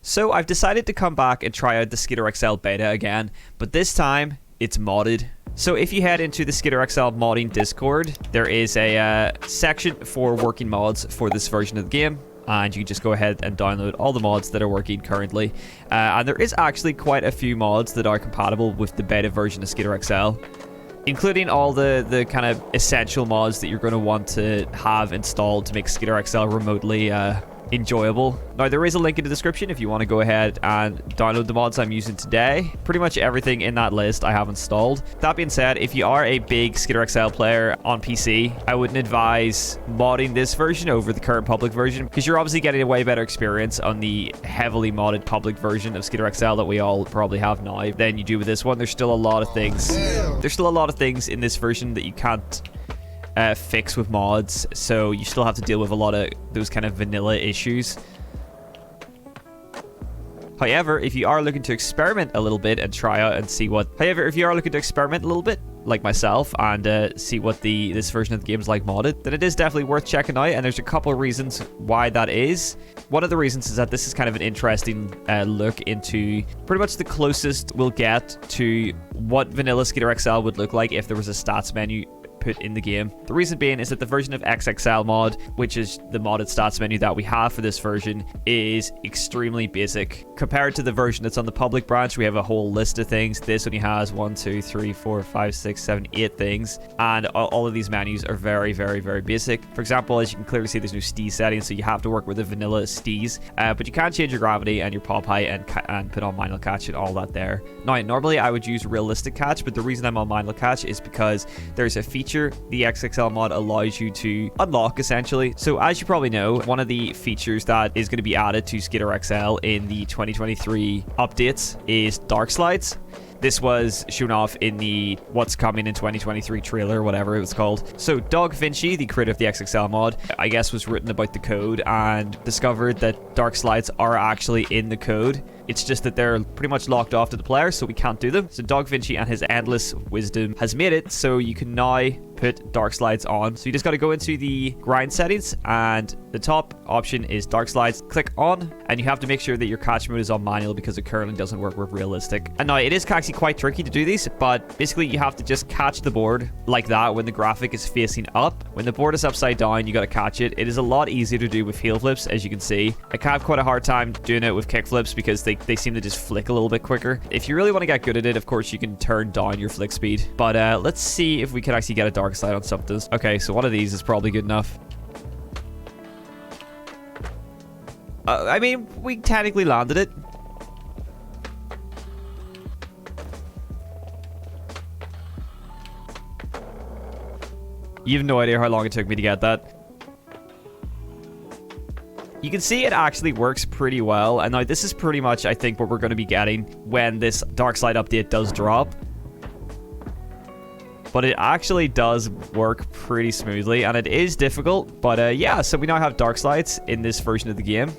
So I've decided to come back and try out the Skitter XL beta again, but this time it's modded. So if you head into the Skitter XL modding Discord, there is a section for working mods for this version of the game, and you can just go ahead and download all the mods that are working currently. And there is actually quite a few mods that are compatible with the beta version of Skitter XL, including all the kind of essential mods that you're going to want to have installed to make Skitter XL remotely enjoyable. Now, there is a link in the description if you want to go ahead and download the mods I'm using today. Pretty much everything in that list I have installed. That being said, if you are a big Skitter XL player on PC, I wouldn't advise modding this version over the current public version, because you're obviously getting a way better experience on the heavily modded public version of Skitter XL that we all probably have now than you do with this one. There's still a lot of things. There's still a lot of things in this version that you can't fix with mods, so you still have to deal with a lot of those kind of vanilla issues. However, if you are looking to experiment a little bit and try out and see what... if you are looking to experiment a little bit, like myself, and see what this version of the game is like modded, then it is definitely worth checking out, and there's a couple of reasons why that is. One of the reasons is that this is kind of an interesting look into pretty much the closest we'll get to what vanilla Skitter XL would look like if there was a stats menu put in the game. The reason being is that the version of XXL mod, which is the modded stats menu that we have for this version, is extremely basic. Compared to the version that's on the public branch, we have a whole list of things. This only has 1, 2, 3, 4, 5, 6, 7, 8 things, and all of these menus are very, very, very basic. For example, as you can clearly see, there's no steez settings, so you have to work with the vanilla steez, but you can change your gravity and your pop height and put on manual catch and all that there. Now, normally I would use realistic catch, but the reason I'm on manual catch is because there's a feature the XXL mod allows you to unlock, essentially. So as you probably know, one of the features that is going to be added to Skitter XL in the 2023 updates is Darkslides. This was shown off in the What's Coming in 2023 trailer, whatever it was called. So Dog Vinci, the creator of the XXL mod, I guess was written about the code and discovered that Darkslides are actually in the code. It's just that they're pretty much locked off to the player, so we can't do them. So Dog Vinci and his endless wisdom has made it so you can now put Darkslides on. So you just got to go into the grind settings, and the top option is Darkslides. Click on, and you have to make sure that your catch mode is on manual because it currently doesn't work with realistic. And now it is actually quite tricky to do these, but basically you have to just catch the board like that when the graphic is facing up. When the board is upside down, you got to catch it. It is a lot easier to do with heel flips, as you can see. I have quite a hard time doing it with kick flips because they seem to just flick a little bit quicker. If you really want to get good at it, of course, you can turn down your flick speed. But let's see if we can actually get a dark slide on some of this. Okay, so one of these is probably good enough. I mean, we technically landed it. You have no idea how long it took me to get that. You can see it actually works pretty well, and now this is pretty much, I think, what we're going to be getting when this Darkslide update does drop. But it actually does work pretty smoothly, and it is difficult, but yeah, so we now have Darkslides in this version of the game.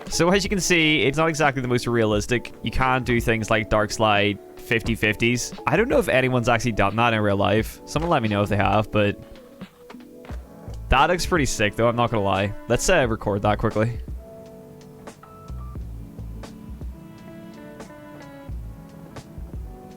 So as you can see, it's not exactly the most realistic. You can do things like Darkslide 50/50s. I don't know if anyone's actually done that in real life. Someone let me know if they have, but that looks pretty sick though, I'm not gonna lie. Let's record that quickly.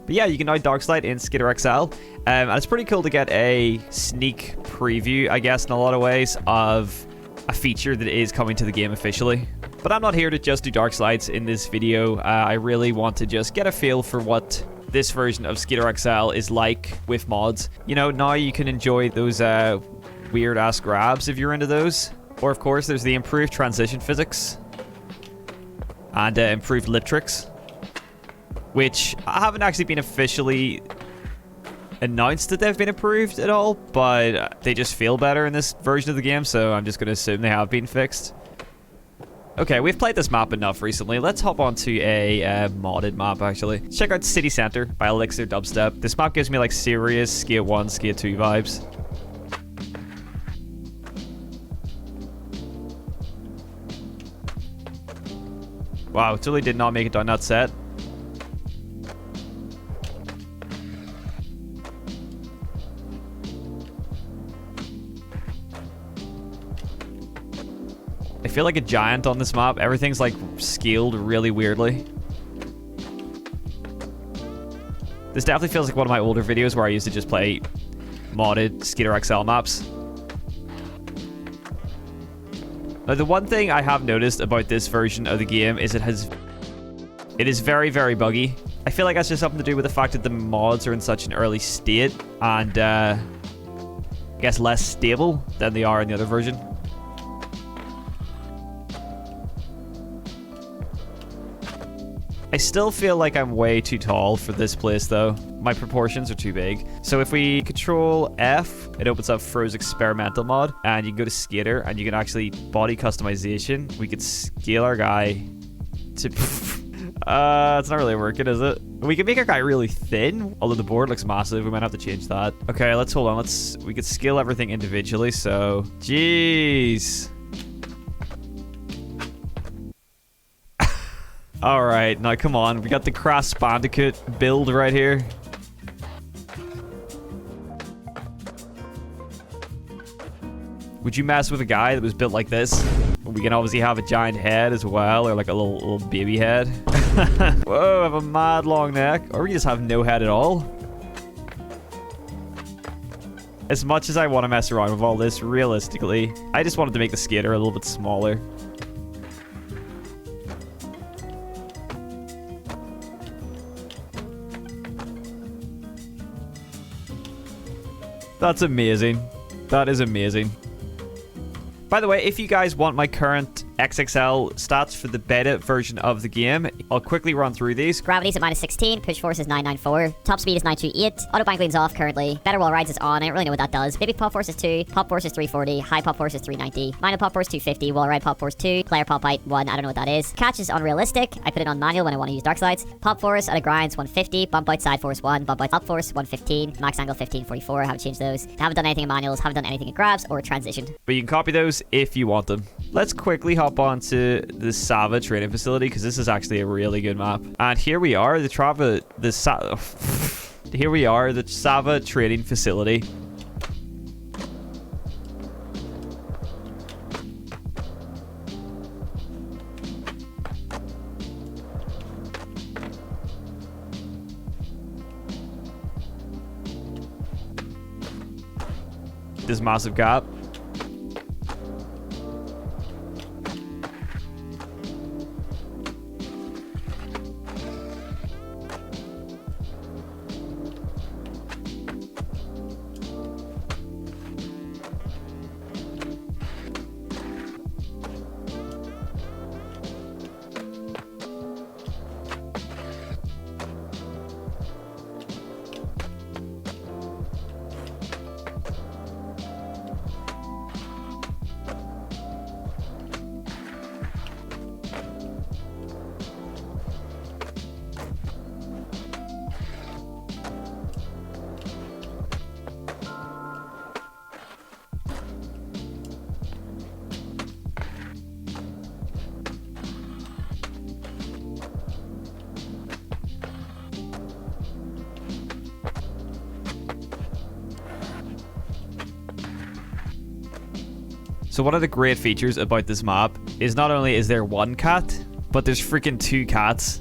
But yeah, you can now Darkslide in Skitter XL, and it's pretty cool to get a sneak preview, I guess, in a lot of ways, of a feature that is coming to the game officially. But I'm not here to just do Darkslides in this video. I really want to just get a feel for what this version of Skitter XL is like with mods. You know, now you can enjoy those weird-ass grabs if you're into those. Or, of course, there's the improved transition physics and improved lip tricks, which I haven't actually been officially announced that they've been improved at all, but they just feel better in this version of the game, so I'm just going to assume they have been fixed. Okay, we've played this map enough recently. Let's hop onto a modded map, actually. Check out City Center by Elixir Dubstep. This map gives me, like, serious Skate 1, Skate 2 vibes. Wow, totally did not make it down that set. feel like a giant on this map. Everything's like scaled really weirdly. This definitely feels like one of my older videos where I used to just play modded Skater XL maps. Now, the one thing I have noticed about this version of the game is it is very, very buggy. I feel like that's just something to do with the fact that the mods are in such an early state and I guess less stable than they are in the other version. I still feel like I'm way too tall for this place though. My proportions are too big. So if we control F, it opens up Fro's experimental mod, and you can go to Skater and you can actually body customization. We could scale our guy to it's not really working, is it? We can make our guy really thin, although the board looks massive. We might have to change that. Okay, let's hold on. We could scale everything individually. So jeez. Alright, now come on. We got the Crash Bandicoot build right here. Would you mess with a guy that was built like this? We can obviously have a giant head as well, or like a little baby head. Whoa, I have a mad long neck. Or we just have no head at all. As much as I want to mess around with all this, realistically, I just wanted to make the skater a little bit smaller. That's amazing. That is amazing. By the way, if you guys want my current XXL stats for the beta version of the game, I'll quickly run through these. Gravity's at -16, push force is 994, top speed is 928, auto bankling's off currently, better wall rides is on, I don't really know what that does, baby pop force is 2, pop force is 340, high pop force is 390, minor pop force 250, wall ride pop force 2, player pop height 1, I don't know what that is. Catch is unrealistic, I put it on manual when I want to use Darkslides. Pop force at a grinds 150, bump out side force 1, bump out top force 115, max angle 1544, I haven't changed those. I haven't done anything in manuals, haven't done anything in grabs or transitioned. But you can copy those if you want them. Let's quickly hop on to the Zava training facility because this is actually a really good map. And here we are, the Zava training facility. This massive gap. So one of the great features about this map is not only is there one cat, but there's freaking 2 cats.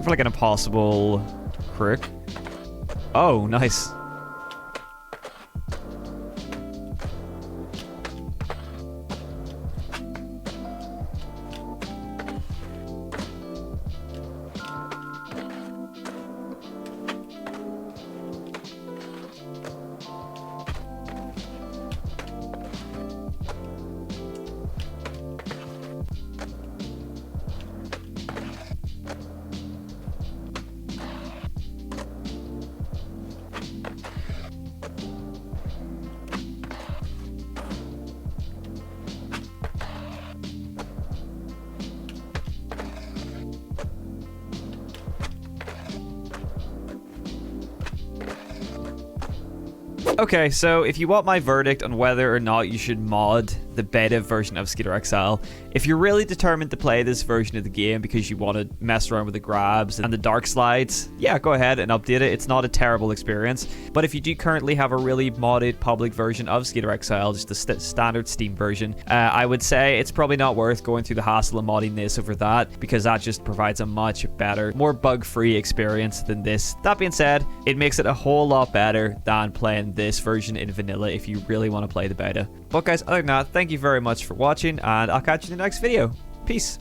For like an impossible crook. Oh, nice. Okay, so if you want my verdict on whether or not you should mod the beta version of Skater XL, if you're really determined to play this version of the game because you want to mess around with the grabs and the Darkslides, yeah, go ahead and update it. It's not a terrible experience. But if you do currently have a really modded public version of Skater XL, just the standard Steam version, I would say it's probably not worth going through the hassle of modding this over that, because that just provides a much better, more bug-free experience than this. That being said, it makes it a whole lot better than playing this version in vanilla if you really want to play the beta. But guys, other than that, thank you very much for watching, and I'll catch you in the next video. Peace.